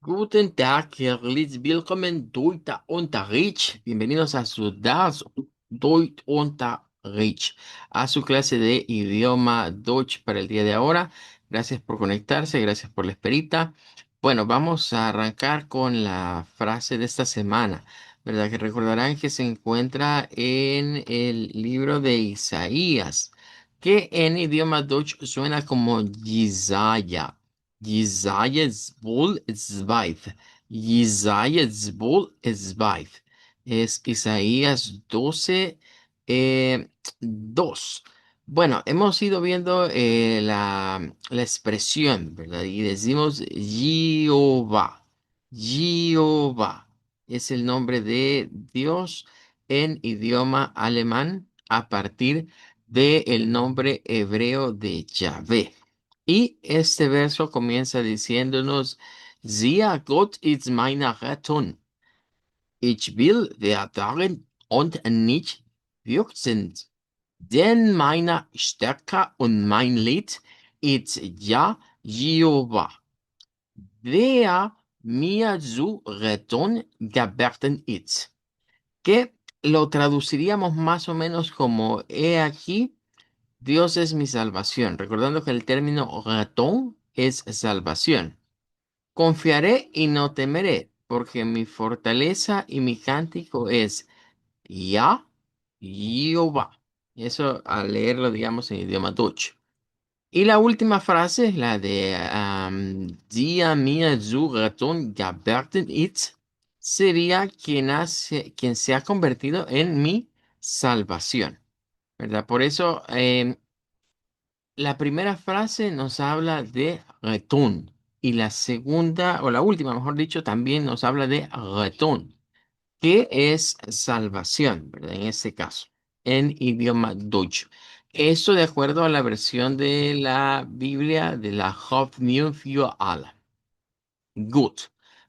Guten Tag, herzlich willkommen, Deutsch Unterricht. Bienvenidos a su Das Deutsch Unterricht, a su clase de idioma Deutsch para el día de ahora. Gracias por conectarse, gracias por la esperita. Bueno, vamos a arrancar con la frase de esta semana, ¿verdad? Que recordarán que se encuentra en el libro de Isaías, que en idioma Deutsch suena como Jesaja. Jesaja 2. Jesaja 2. Es Isaías 12, 2. Bueno, hemos ido viendo la expresión, ¿verdad? Y decimos Jehová. Jehová es el nombre de Dios en idioma alemán a partir del nombre hebreo de Yahvé. Y este verso comienza diciéndonos, Siehe, Gott ist meine Rettung. Ich will werden und nicht fürchten. Denn meine Stärke und mein Lied ist ja Jehova, der mir zu retten gebeten ist. Que lo traduciríamos más o menos como, he aquí, Dios es mi salvación, recordando que el término ratón es salvación. Confiaré y no temeré, porque mi fortaleza y mi cántico es Ya, Jehová. Eso al leerlo, digamos, en idioma Dutch. Y la última frase es la de Die mir zu retten gebeten ist, sería quien se ha convertido en mi salvación, ¿verdad? Por eso, la primera frase nos habla de return y la segunda, o la última, mejor dicho, también nos habla de return, que es salvación, ¿verdad? En este caso, en idioma Deutsch. Esto de acuerdo a la versión de la Biblia de la Hoffnung für alle. Good.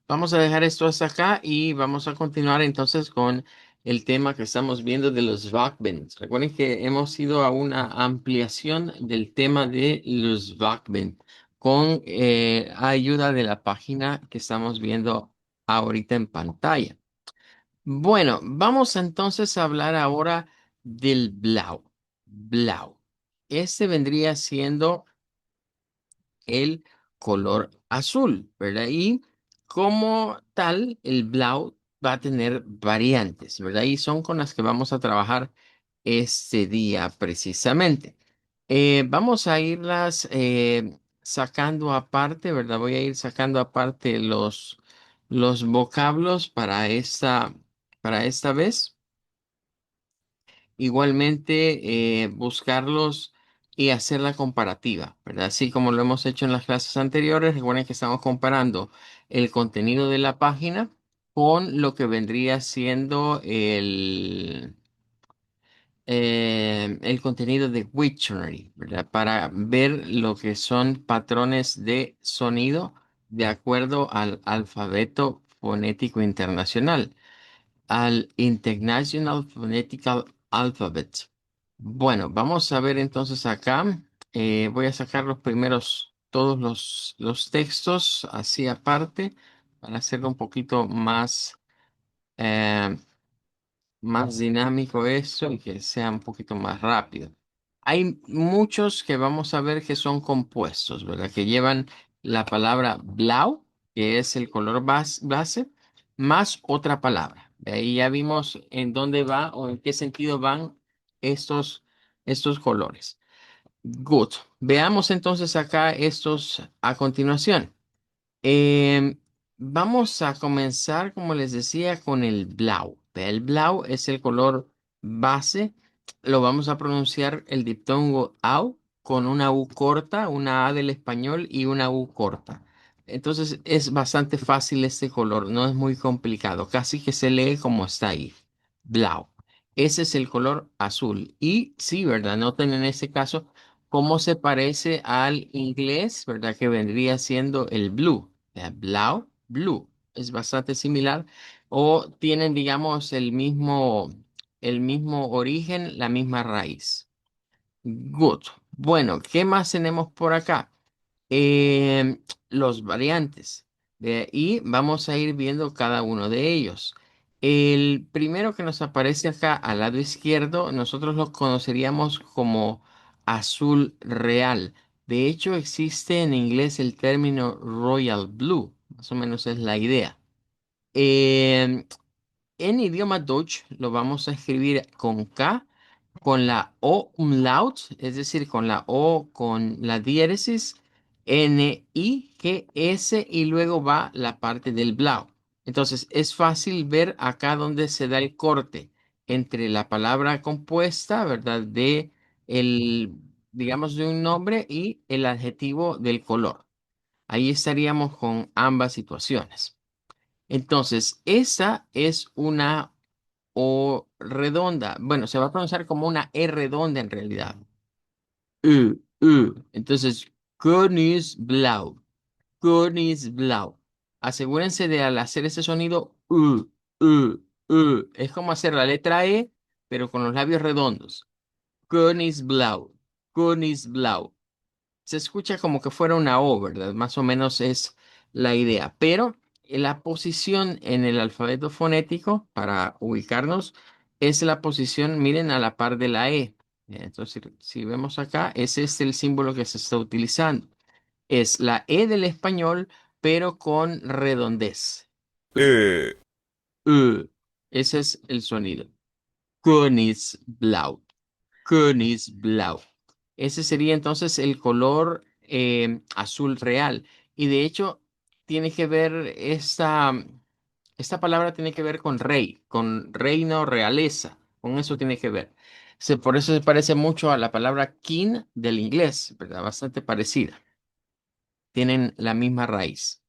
Vamos a dejar esto hasta acá y vamos a continuar entonces con el tema que estamos viendo de los Vagabunds. Recuerden que hemos ido a una ampliación del tema de los Vagabunds con ayuda de la página que estamos viendo ahorita en pantalla. Bueno, vamos entonces a hablar ahora del Blau. Blau. Este vendría siendo el color azul, ¿verdad? Y como tal, el Blau va a tener variantes, ¿verdad? Y son con las que vamos a trabajar este día precisamente. Vamos a irlas sacando aparte, ¿verdad? Voy a ir sacando aparte los vocablos para esta vez. Igualmente, buscarlos y hacer la comparativa, ¿verdad? Así como lo hemos hecho en las clases anteriores, recuerden que estamos comparando el contenido de la página con lo que vendría siendo el contenido de Wiktionary, ¿verdad? Para ver lo que son patrones de sonido de acuerdo al alfabeto fonético internacional, al International Phonetical Alphabet. Bueno, vamos a ver entonces acá. Voy a sacar los primeros, todos los textos así aparte para hacerlo un poquito eh, más dinámico eso y que sea un poquito más rápido. Hay muchos que vamos a ver que son compuestos, ¿verdad? Que llevan la palabra blau, que es el color base, más otra palabra. De ahí ya vimos en dónde va o en qué sentido van estos colores. Good. Veamos entonces acá estos a continuación. Em, Vamos a comenzar, como les decía, con el blau. El blau es el color base. Lo vamos a pronunciar el diptongo au con una U corta, una A del español y una U corta. Entonces es bastante fácil este color, no es muy complicado, casi que se lee como está ahí. Blau. Ese es el color azul. Y sí, ¿verdad? Noten en este caso cómo se parece al inglés, ¿verdad? Que vendría siendo el blue. Blau, blue. Es bastante similar. O tienen, digamos, el mismo origen, la misma raíz. Good. Bueno, ¿qué más tenemos por acá? Los variantes. Y vamos a ir viendo cada uno de ellos. El primero que nos aparece acá al lado izquierdo, nosotros lo conoceríamos como azul real. De hecho, existe en inglés el término Royal Blue, más o menos es la idea. Em, en idioma Deutsch lo vamos a escribir con K, con la O umlaut, es decir, con la O con la diéresis, N, I, G, S y luego va la parte del blau. Entonces es fácil ver acá donde se da el corte entre la palabra compuesta, ¿verdad? De el, digamos, de un nombre y el adjetivo del color. Ahí estaríamos con ambas situaciones. Entonces, esa es una O redonda. Bueno, se va a pronunciar como una E redonda en realidad. Entonces, Königsblau. Königsblau. Asegúrense de al hacer ese sonido, es como hacer la letra E, pero con los labios redondos. Königsblau. Königsblau. Se escucha como que fuera una O, ¿verdad? Más o menos es la idea. Pero la posición en el alfabeto fonético, para ubicarnos, es la posición, miren, a la par de la E. Entonces, si vemos acá, ese es el símbolo que se está utilizando. Es la E del español, pero con redondez. Uh, Ese es el sonido. Königsblau. Königsblau. Ese sería entonces el color azul real. Y de hecho, tiene que ver, esta palabra tiene que ver con rey, con reino, realeza. Con eso tiene que ver. Por eso se parece mucho a la palabra king del inglés, ¿verdad? Bastante parecida. Tienen la misma raíz.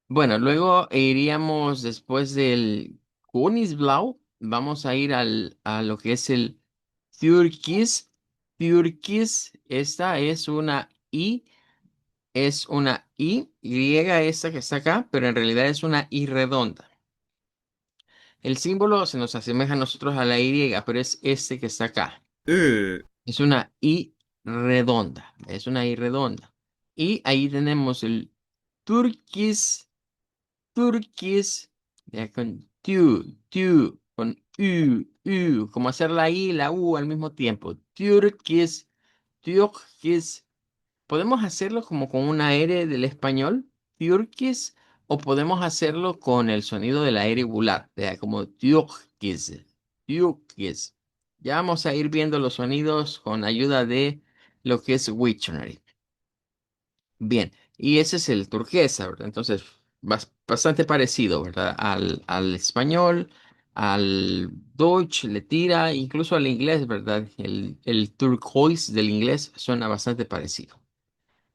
Bueno, luego iríamos después del Königsblau, vamos a ir a lo que es el Türkis. Türkis, esta es una I griega esta que está acá, pero en realidad es una I redonda. El símbolo se nos asemeja a nosotros a la Y, pero es este que está acá. Es una I redonda, es una I redonda. Y ahí tenemos el Turquís, Turquís, ya con con como hacer la I y la U al mismo tiempo. Turquís, Turquís. Podemos hacerlo como con una R del español, Turquís, o podemos hacerlo con el sonido de la R gular, como Turquís, Turquís. Ya vamos a ir viendo los sonidos con ayuda de lo que es Wiktionary. Bien, y ese es el turquesa, ¿verdad? Entonces, bastante parecido, ¿verdad? Al español, al Deutsch, le tira, incluso al inglés, ¿verdad? El turquoise del inglés suena bastante parecido.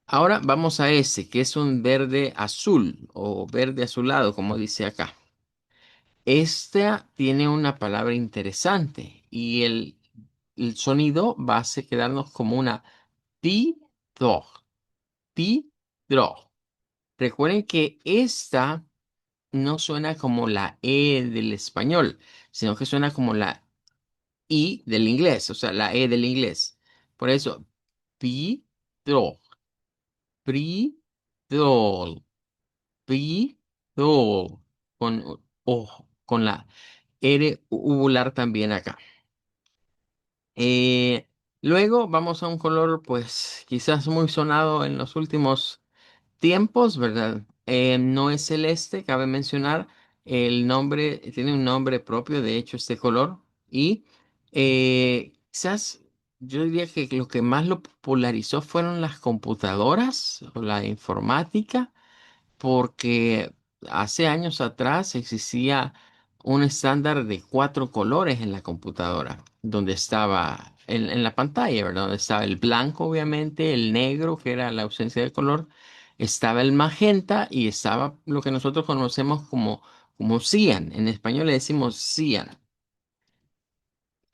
Ahora vamos a ese, que es un verde azul o verde azulado, como dice acá. Esta tiene una palabra interesante y el sonido va a quedarnos como una ti, do, ti, do. Recuerden que esta no suena como la E del español, sino que suena como la I del inglés, o sea, la E del inglés. Por eso, pi, do, pri, do. Pidol, con la R uvular también acá. Eh, Luego vamos a un color, pues quizás muy sonado en los últimos tiempos, ¿verdad? No es celeste, cabe mencionar. El nombre tiene un nombre propio, de hecho, este color. Y quizás yo diría que lo que más lo popularizó fueron las computadoras o la informática porque hace años atrás existía un estándar de cuatro colores en la computadora, donde estaba en la pantalla, ¿verdad? Donde estaba el blanco, obviamente, el negro, que era la ausencia de color, estaba el magenta y estaba lo que nosotros conocemos como cian. En español le decimos cian.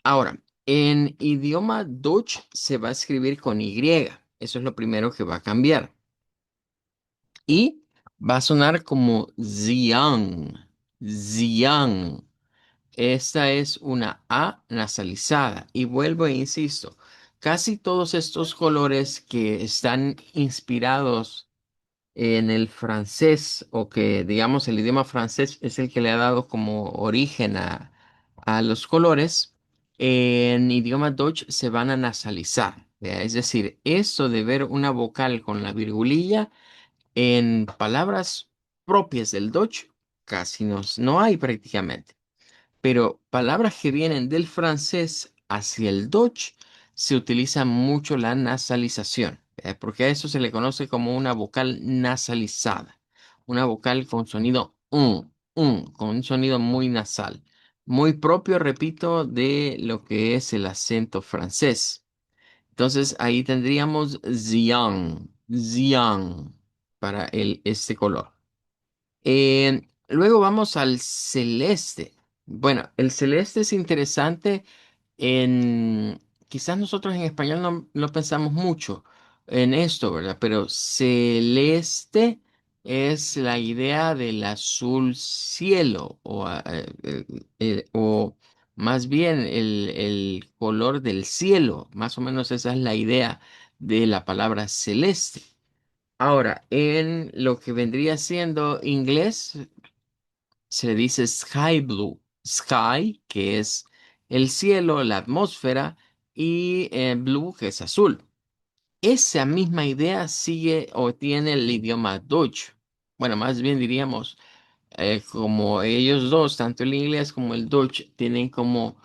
Ahora, en idioma Dutch se va a escribir con Y. Eso es lo primero que va a cambiar. Y va a sonar como Xiang. Xiang. Esta es una A nasalizada. Y vuelvo e insisto, casi todos estos colores que están inspirados en el francés, o que digamos el idioma francés es el que le ha dado como origen a los colores, en idioma Deutsch se van a nasalizar. ¿Ya? Es decir, eso de ver una vocal con la virgulilla en palabras propias del Deutsch casi no hay prácticamente. Pero palabras que vienen del francés hacia el Dutch se utiliza mucho la nasalización, porque a eso se le conoce como una vocal nasalizada, una vocal con sonido con un sonido muy nasal, muy propio, repito, de lo que es el acento francés. Entonces ahí tendríamos Xiang para este color. Luego vamos al celeste. Bueno, el celeste es interesante en... Quizás nosotros en español no pensamos mucho en esto, ¿verdad? Pero celeste es la idea del azul cielo o más bien el color del cielo. Más o menos esa es la idea de la palabra celeste. Ahora, en lo que vendría siendo inglés, se le dice sky blue. Sky, que es el cielo, la atmósfera, y blue, que es azul. Esa misma idea sigue o tiene el idioma Dutch. Bueno, más bien diríamos, como ellos dos, tanto el inglés como el Dutch, tienen como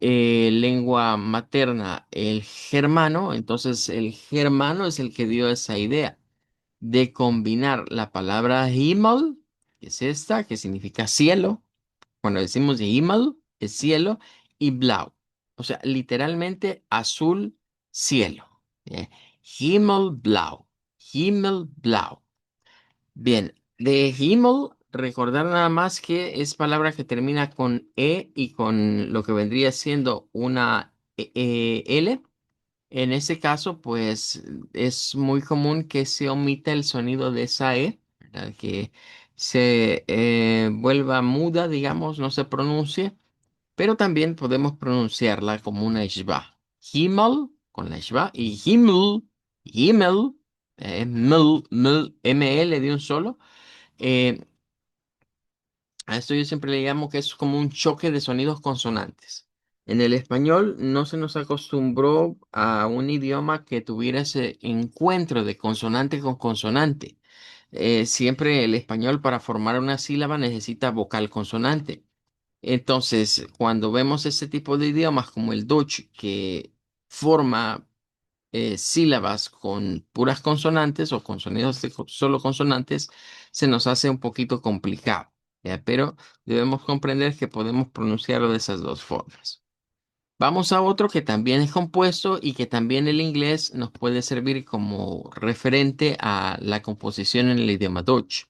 lengua materna el germano, entonces el germano es el que dio esa idea de combinar la palabra Himmel, que es esta, que significa cielo. Cuando decimos Himmel, es cielo, y Blau. O sea, literalmente azul, cielo. ¿Eh? Himmelblau. Himmelblau. Bien, de Himmel, recordar nada más que es palabra que termina con E y con lo que vendría siendo una L. En ese caso, pues es muy común que se omita el sonido de esa E, ¿verdad? Que se vuelva muda, digamos, no se pronuncie, pero también podemos pronunciarla como una shba. Himmel con la shba y Himmel, ML de un solo. eh, a esto yo siempre le llamo que es como un choque de sonidos consonantes. En el español no se nos acostumbró a un idioma que tuviera ese encuentro de consonante con consonante. Siempre el español para formar una sílaba necesita vocal consonante. Entonces, cuando vemos ese tipo de idiomas como el Dutch, que forma sílabas con puras consonantes o con sonidos de solo consonantes, se nos hace un poquito complicado, ¿ya? Pero debemos comprender que podemos pronunciarlo de esas dos formas. Vamos a otro que también es compuesto y que también el inglés nos puede servir como referente a la composición en el idioma Dutch.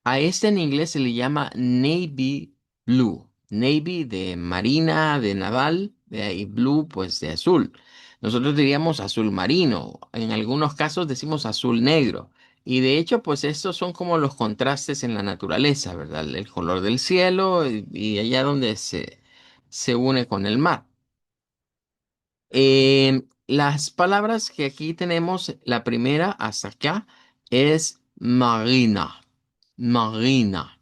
A este en inglés se le llama navy blue. Navy de marina, de naval, y blue pues de azul. Nosotros diríamos azul marino. En algunos casos decimos azul negro. Y de hecho pues estos son como los contrastes en la naturaleza, ¿verdad? El color del cielo y allá donde se une con el mar. Las palabras que aquí tenemos, la primera hasta acá es marina. Marina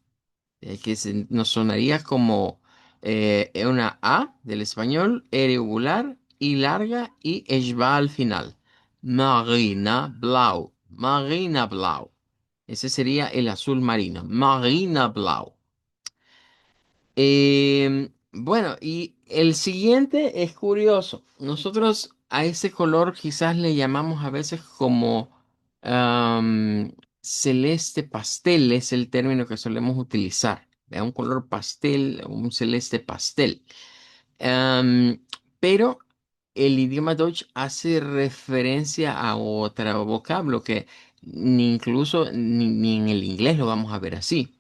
que nos sonaría como una A del español, irregular y larga y va al final. Marina Blau. Marina Blau. Ese sería el azul marino. Marina Blau. Bueno, y el siguiente es curioso. Nosotros a ese color quizás le llamamos a veces como celeste pastel, es el término que solemos utilizar. ¿Ve? Un color pastel, un celeste pastel. Am, pero el idioma Deutsch hace referencia a otro vocablo que ni incluso ni en el inglés lo vamos a ver así.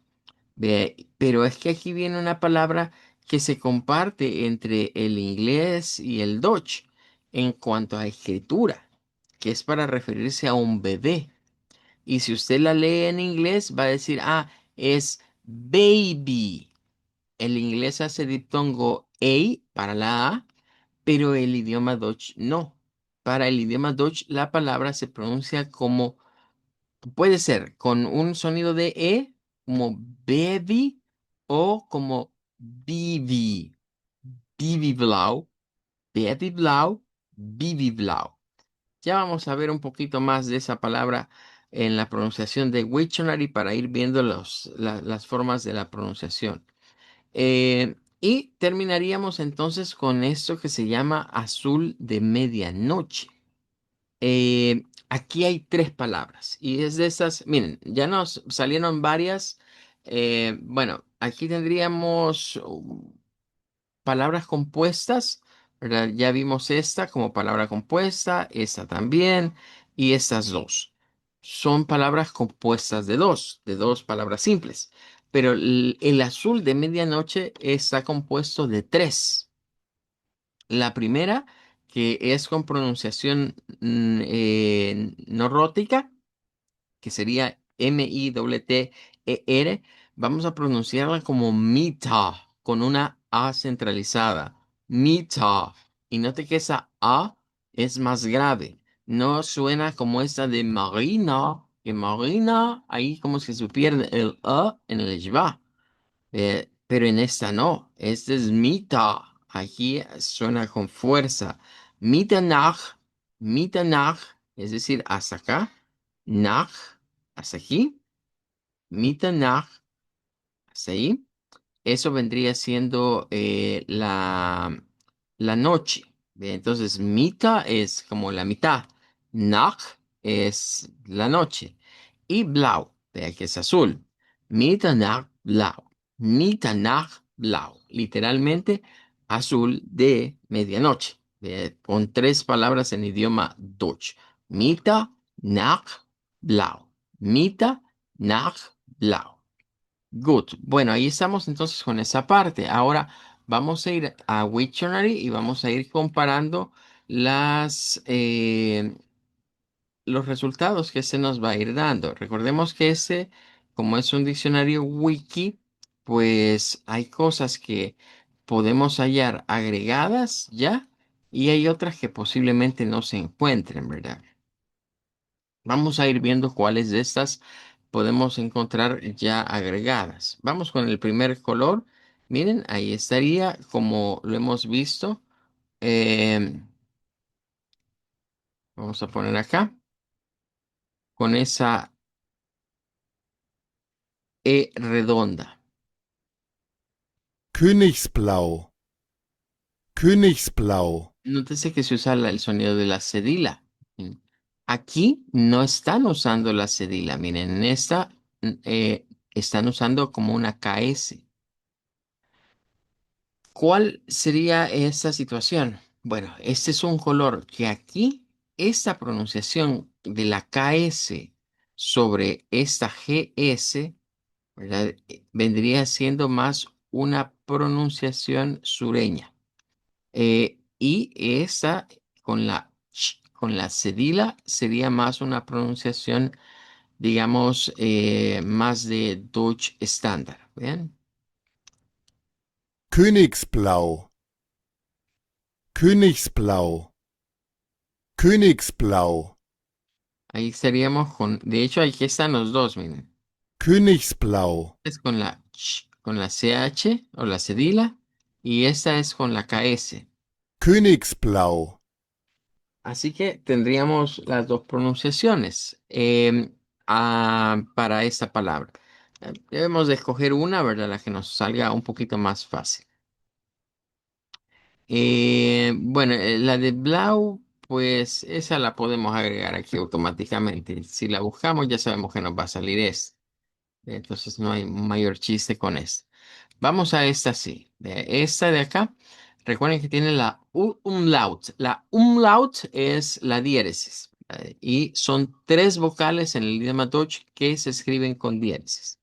Pero es que aquí viene una palabra que se comparte entre el inglés y el Dutch en cuanto a escritura, que es para referirse a un bebé. Y si usted la lee en inglés, va a decir, es baby. El inglés hace diptongo A para la A, pero el idioma Dutch no. Para el idioma Dutch, la palabra se pronuncia como Puede ser con un sonido de E, como baby, o como bibi. Bibi blau, baby blau, bibi blau. Ya vamos a ver un poquito más de esa palabra en la pronunciación de Wiktionary para ir viendo las formas de la pronunciación. Y terminaríamos entonces con esto que se llama azul de medianoche. Aquí hay tres palabras y es de esas, miren, ya nos salieron varias. Bueno, aquí tendríamos palabras compuestas, ¿verdad? Ya vimos esta como palabra compuesta, esta también y estas dos. Son palabras compuestas de dos palabras simples. Pero el azul de medianoche está compuesto de tres. La primera, que es con pronunciación no rótica, que sería Mitter, vamos a pronunciarla como Mita, con una A centralizada. Mita. Y note que esa A es más grave. No suena como esta de Marina, que Marina, ahí como si se pierde el A en el Shva. Pero en esta no, esta es Mita. Aquí suena con fuerza. Mitternacht, Mitternacht, es decir, hasta acá. Nach, hasta aquí. Mitternacht, hasta ahí. Eso vendría siendo la noche. Bien, entonces, Mita es como la mitad. Nach es la noche. Y Blau, vea que es azul. Mitternacht Blau. Mitternacht Blau. Literalmente, azul de medianoche. Con tres palabras en idioma Deutsch. Mitternacht Blau. Mitternacht Blau. Good. Bueno, ahí estamos entonces con esa parte. Ahora vamos a ir a Wiktionary y vamos a ir comparando los resultados que se nos va a ir dando. Recordemos que como es un diccionario wiki, pues hay cosas que podemos hallar agregadas ya y hay otras que posiblemente no se encuentren, ¿verdad? Vamos a ir viendo cuáles de estas podemos encontrar ya agregadas. Vamos con el primer color. Miren, ahí estaría como lo hemos visto. Em, Vamos a poner acá con esa E redonda. Königsblau, Königsblau, Nótese que se usa el sonido de la cedila. Mm. Aquí no están usando la cedila. Miren, en esta están usando como una KS. ¿Cuál sería esta situación? Bueno, este es un color que aquí, esta pronunciación de la KS sobre esta GS, ¿verdad? Vendría siendo más una pronunciación sureña. Y esta con la cedila sería más una pronunciación, digamos, más de Deutsch estándar. ¿Ven? Königsblau, Königsblau, Königsblau, Ahí estaríamos de hecho, aquí están los dos, miren. Königsblau, Es con con la CH o la cedila y esta es con la KS. Königsblau, Así que tendríamos las dos pronunciaciones para esta palabra. Debemos de escoger una, ¿verdad? La que nos salga un poquito más fácil. Bueno, la de Blau, pues esa la podemos agregar aquí automáticamente. Si la buscamos, ya sabemos que nos va a salir esta. Entonces no hay mayor chiste con esta. Vamos a esta sí. Esta de acá. Recuerden que tiene la umlaut. La umlaut es la diéresis. Y son tres vocales en el idioma Deutsch que se escriben con diéresis.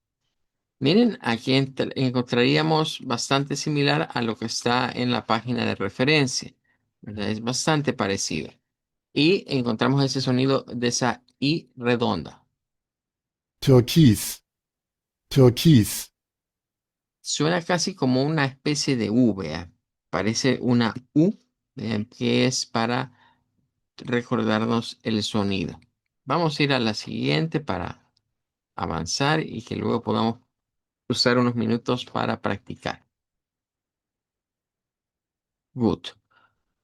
Miren, aquí encontraríamos bastante similar a lo que está en la página de referencia, ¿verdad? Es bastante parecido. Y encontramos ese sonido de esa I redonda. Türkis, Türkis, Suena casi como una especie de V, ¿eh? Parece una U, que es para recordarnos el sonido. Vamos a ir a la siguiente para avanzar y que luego podamos usar unos minutos para practicar. Good.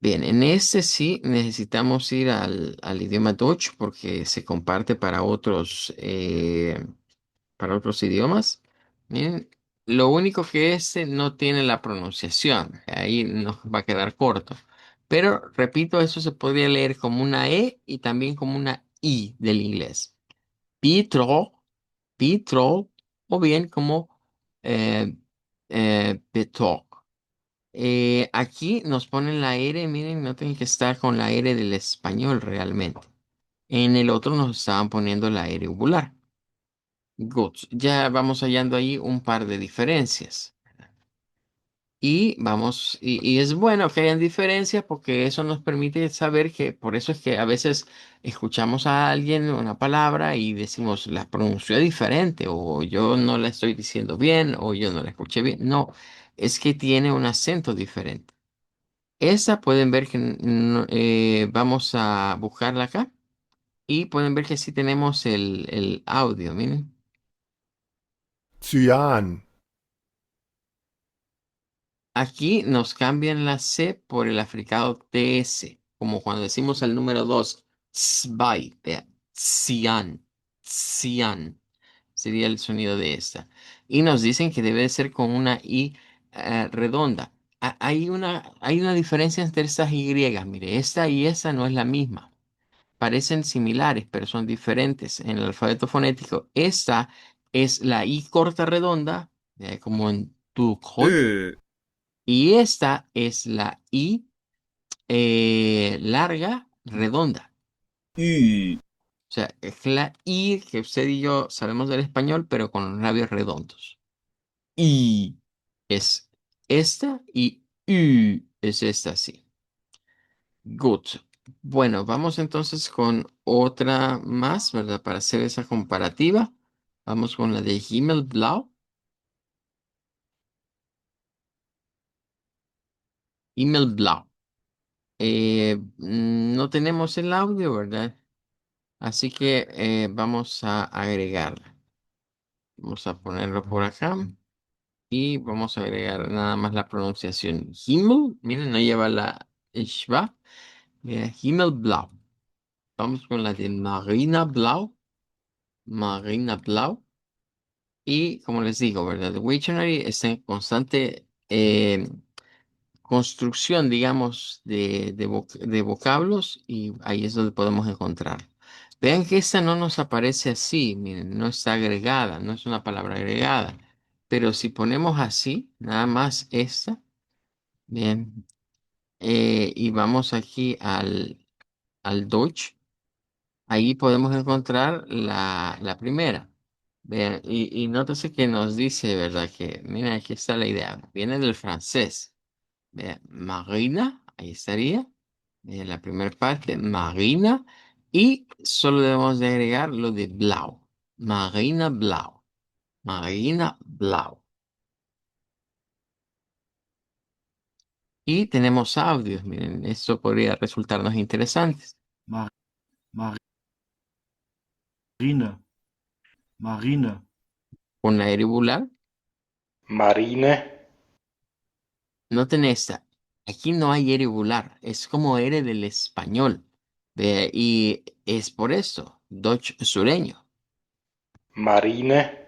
Bien, en este sí necesitamos ir al idioma Deutsch porque se comparte para otros idiomas. Miren, lo único que este no tiene la pronunciación, ahí nos va a quedar corto. Pero repito, eso se podría leer como una E y también como una I del inglés. Petrol, petrol, o bien como eh, beton. Aquí nos ponen la R, miren, no tienen que estar con la R del español realmente. En el otro nos estaban poniendo la R uvular. Good. Ya vamos hallando ahí un par de diferencias. Y es bueno que hayan diferencias porque eso nos permite saber que, por eso es que a veces escuchamos a alguien una palabra y decimos, la pronunció diferente, o yo no la estoy diciendo bien, o yo no la escuché bien. No, es que tiene un acento diferente. Esta pueden ver que vamos a buscarla acá y pueden ver que sí tenemos el audio, miren. Cyan, Aquí nos cambian la C por el africado TS, como cuando decimos el número 2, zwei, vea, cian, cian, sería el sonido de esta. Y nos dicen que debe de ser con una I redonda. Hay una diferencia entre estas Y, mire, esta y esta no es la misma. Parecen similares, pero son diferentes en el alfabeto fonético. Esta es la I corta redonda, como en tu. Ö, Y esta es la I larga, redonda. Ü, O sea, es la I que usted y yo sabemos del español, pero con los labios redondos. I es esta y U es esta, sí. Good. Bueno, vamos entonces con otra más, ¿verdad? Para hacer esa comparativa. Vamos con la de Himmelblau. Himmelblau. No tenemos el audio, ¿verdad? Así que vamos a agregarla. Vamos a ponerlo por acá y vamos a agregar nada más la pronunciación. Himmel, miren, no lleva la schwa. Himmelblau. Vamos con la de Marina Blau. Marina Blau. Y como les digo, ¿verdad? The Wiktionary está en constante construcción, digamos, de vocablos y ahí es donde podemos encontrar. Vean que esta no nos aparece así, miren, no está agregada, no es una palabra agregada. Pero si ponemos así, nada más esta, bien, y vamos aquí al Deutsch, ahí podemos encontrar la primera. Vean, y nótese que nos dice, ¿verdad? Que, miren, aquí está la idea, viene del francés. Vea, Marina, ahí estaría. La primera parte, Marina. Y solo debemos de agregar lo de Blau. Marina Blau. Marina Blau. Y tenemos audios, miren, esto podría resultarnos interesante. Mar Marine, Marine, Con la eribular, Marine, noten esta. Aquí no hay eribular, es como ere del español. Vea, y es por esto, Dutch sureño. Marine,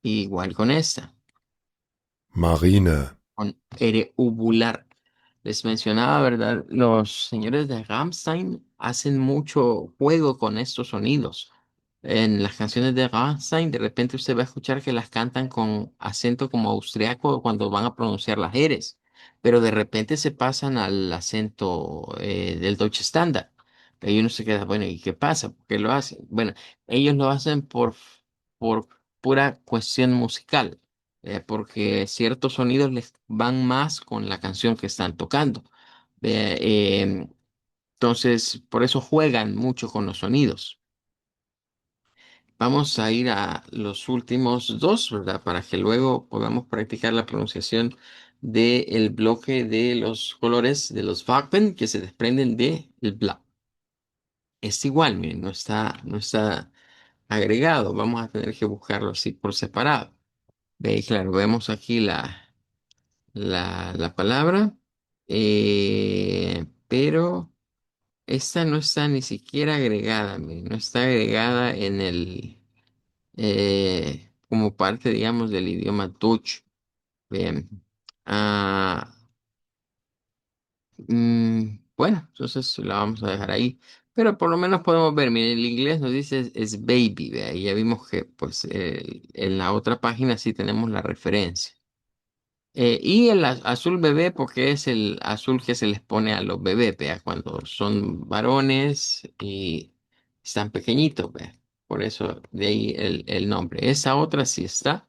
Igual con esta. Marine, Con uvular. Les mencionaba, ¿verdad? Los señores de Rammstein hacen mucho juego con estos sonidos. En las canciones de Rammstein, de repente usted va a escuchar que las cantan con acento como austriaco cuando van a pronunciar las eres, pero de repente se pasan al acento del Deutsche Standard. Y uno se queda, bueno, ¿y qué pasa? ¿Por qué lo hacen? Bueno, ellos lo hacen por pura cuestión musical, porque ciertos sonidos les van más con la canción que están tocando. Entonces, por eso juegan mucho con los sonidos. Vamos a ir a los últimos dos, ¿verdad? Para que luego podamos practicar la pronunciación del bloque de los colores de los Farben que se desprenden del blau. es igual, miren, no está agregado. Vamos a tener que buscarlo así por separado. Ve, claro, vemos aquí la palabra, pero esta no está ni siquiera agregada, miren, no está agregada en como parte, digamos, del idioma Dutch. Bien. Ah, bueno, entonces la vamos a dejar ahí. Pero por lo menos podemos ver, miren, el inglés nos dice es baby, vea, y ya vimos que pues en la otra página sí tenemos la referencia. Y el azul bebé, porque es el azul que se les pone a los bebés, vea, cuando son varones y están pequeñitos, vea. Por eso de ahí el nombre. Esa otra sí está.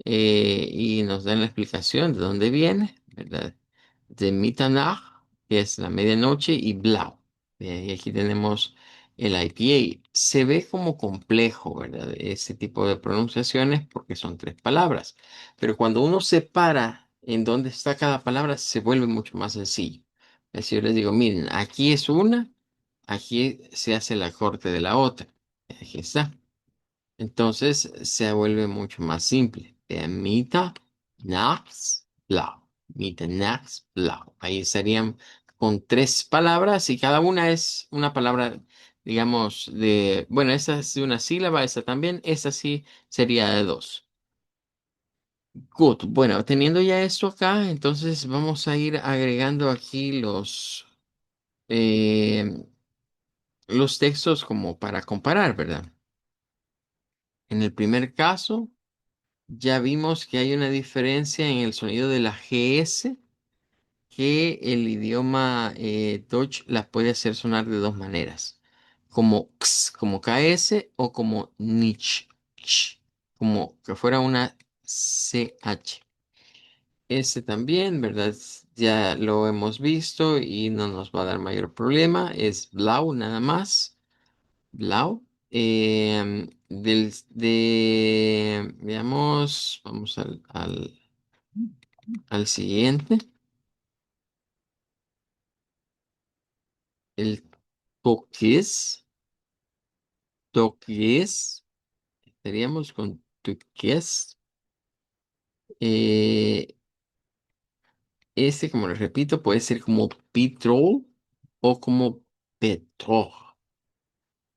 Y nos dan la explicación de dónde viene, ¿verdad? De Mitternacht, que es la medianoche, y Blau. Y aquí tenemos el IPA. Se ve como complejo, ¿verdad? Ese tipo de pronunciaciones porque son tres palabras. Pero cuando uno separa en dónde está cada palabra, se vuelve mucho más sencillo. Es decir, yo les digo, miren, aquí es una, aquí se hace la corte de la otra. Aquí está. Entonces se vuelve mucho más simple. Blau. Blau. Ahí serían con tres palabras y cada una es una palabra, digamos, bueno, esa es de una sílaba, esa también, esa sí sería de dos. Good. Bueno, teniendo ya esto acá, entonces vamos a ir agregando aquí eh, los textos como para comparar, ¿verdad? En el primer caso. Ya vimos que hay una diferencia en el sonido de la GS, que el idioma Dutch la puede hacer sonar de dos maneras, como X, como KS o como NICH, ch, como que fuera una CH. Este también, ¿verdad? Ya lo hemos visto y no nos va a dar mayor problema. Es blau nada más. Blau. Veamos, vamos al siguiente. El toques. Toques. Estaríamos con toques. Eh, como les repito, puede ser como petrol o como petrol.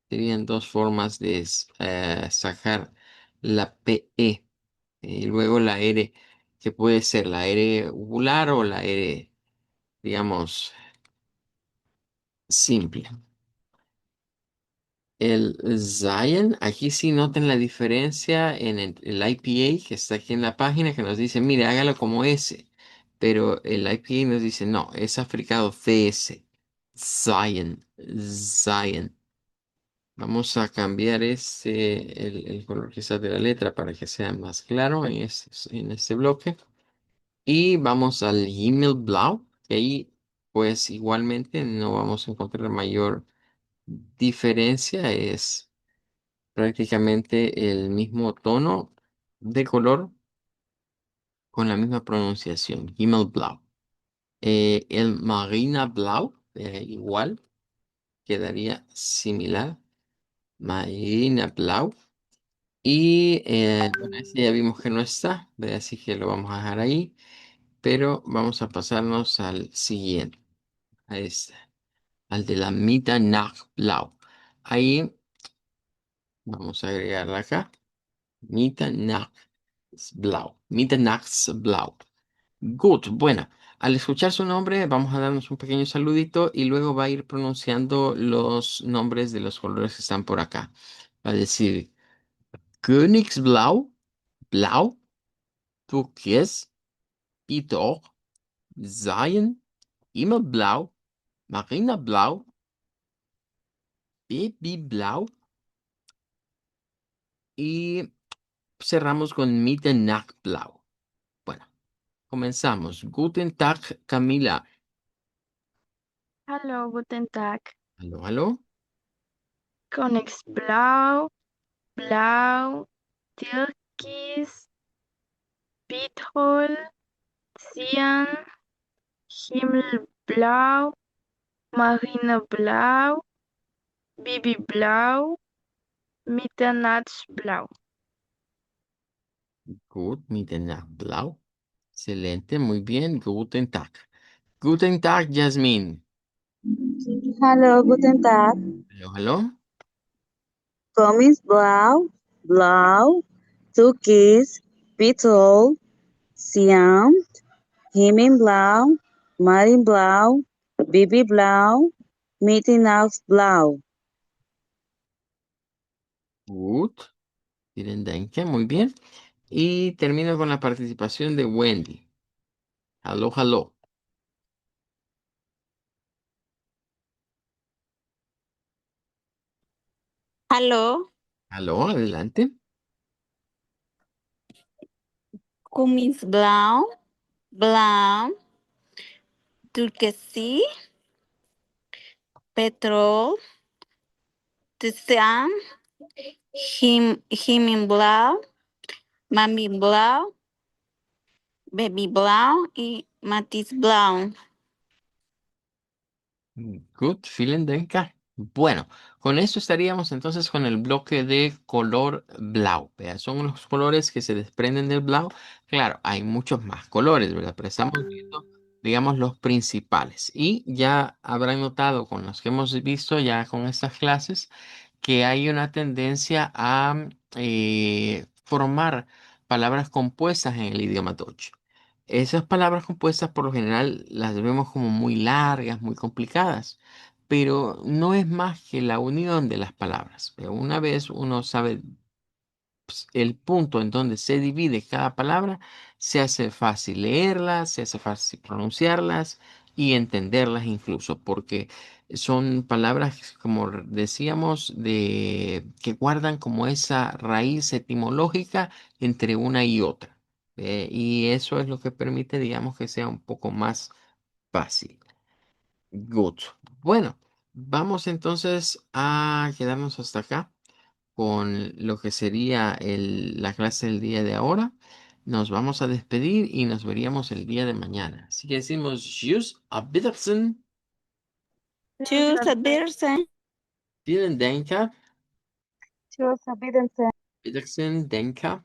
Serían dos formas de sacar la PE. Y luego la R, que puede ser la R uvular o la R, digamos, simple. El Zion, aquí sí noten la diferencia en el IPA que está aquí en la página que nos dice, mire, hágalo como S, pero el IPA nos dice, no, es africado CS. Zion, Zion. Vamos a cambiar el color quizás de la letra para que sea más claro en este bloque. Y vamos al Himmelblau, que ahí pues igualmente no vamos a encontrar mayor diferencia, es prácticamente el mismo tono de color con la misma pronunciación, Himmelblau. El Marina Blau, igual, quedaría similar, Marina Blau. Y bueno, ese ya vimos que no está, así que lo vamos a dejar ahí, pero vamos a pasarnos al siguiente, a este, al de la Mitternachtblau. Ahí vamos a agregarla acá, Mitternachtsblau. Mitternachtsblau. Good. Bueno, al escuchar su nombre, vamos a darnos un pequeño saludito y luego va a ir pronunciando los nombres de los colores que están por acá. Va a decir Königsblau, Blau, Türkis, Blau, Cyan, Himmelblau, Marinablau, Babyblau y cerramos con Mitternachtblau. Bueno, comenzamos. Guten Tag, Camila. Hallo, guten Tag. Aló, aló. Königsblau, Blau, Türkis, Petrol, Cyan, Himmelblau, Marineblau, Babyblau, Mitternachtsblau. Gut, Mitternachtsblau. Excelente, muy bien. Guten Tag. Guten Tag, Jasmine. Hallo, guten Tag. Hallo, hallo. Kommissblau, blau, türkis, beetle, cyan, himmelblau, marinblau, babyblau, Mitternachtsblau. Gut. Vielen Dank, muy bien. Y termino con la participación de Wendy. Aló, aló. Hallo, Aló, adelante. Kommissblau, blau, turquesa, petrol, cyan, himmelblau, mamiblau, babyblau y matizblau. Good, vielen Dank. Bueno, con esto estaríamos entonces con el bloque de color blau. Vea, son los colores que se desprenden del blau. Claro, hay muchos más colores, ¿verdad? Pero estamos viendo, digamos, los principales. Y ya habrán notado con los que hemos visto ya con estas clases que hay una tendencia a formar palabras compuestas en el idioma Deutsch. Esas palabras compuestas por lo general las vemos como muy largas, muy complicadas, pero no es más que la unión de las palabras. Pero una vez uno sabe el punto en donde se divide cada palabra, se hace fácil leerlas, se hace fácil pronunciarlas y entenderlas incluso, porque son palabras, como decíamos, que guardan como esa raíz etimológica entre una y otra. Y eso es lo que permite, digamos, que sea un poco más fácil. Good. Bueno, vamos entonces a quedarnos hasta acá con lo que sería la clase del día de ahora. Nos vamos a despedir y nos veríamos el día de mañana. Así que decimos, Tschüss, auf Wiedersehen, Tschüss, Wiedersehen. vielen Dank, Tschüss, auf Wiedersehen. Wiedersehen, Danke.